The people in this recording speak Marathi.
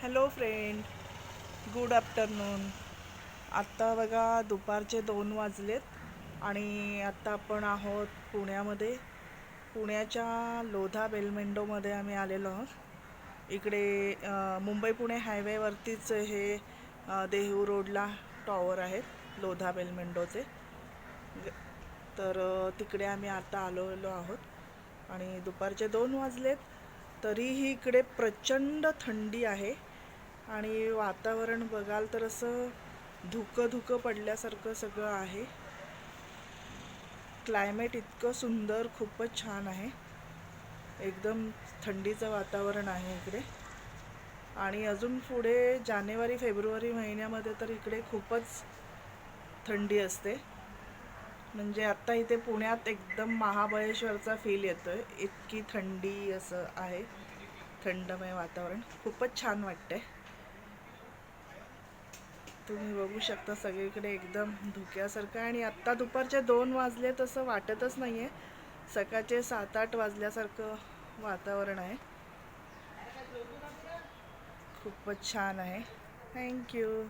Hello friend, good afternoon. आत्ता बघा दुपारचे 2 वाजलेत आणि आत्ता आपण आहोत पुण्यामध्ये. पुण्याच्या लोधा बेलमेंडोमध्ये आम्ही आलेलो आहोत. इकडे मुंबई पुणे हायवेवरतीच हे देहू रोडला टॉवर आहेत लोधा बेलमेंडोचे. तर तिकडे आम्ही आता आलेलो आहोत आणि दुपारचे 2 वाजलेत. तरीही इकडे प्रचंड थंडी आहे आणि वातावरण बघाल तर असं धुकं धुकं पडल्यासारखं सगळं आहे. क्लायमेट इतकं सुंदर, खूपच छान आहे. एकदम थंडीचं वातावरण आहे इकडे. आणि अजून पुढे जानेवारी फेब्रुवारी महिन्यामध्ये तर इकडे खूपच थंडी असते. म्हणजे आत्ता इथे पुण्यात एकदम महाबळेश्वरचा फील येतोय, इतकी थंडी असं आहे. थंडमय वातावरण खूपच छान वाटतंय. तुम्ही बघू शकता सगळीकडे एकदम धुक्यासारखं आहे. आणि आत्ता दुपारचे 2 वाजले तसं वाटतच नाही आहे. सकाळचे 7-8 वाजल्यासारखं वातावरण आहे. खूपच छान आहे. थँक्यू.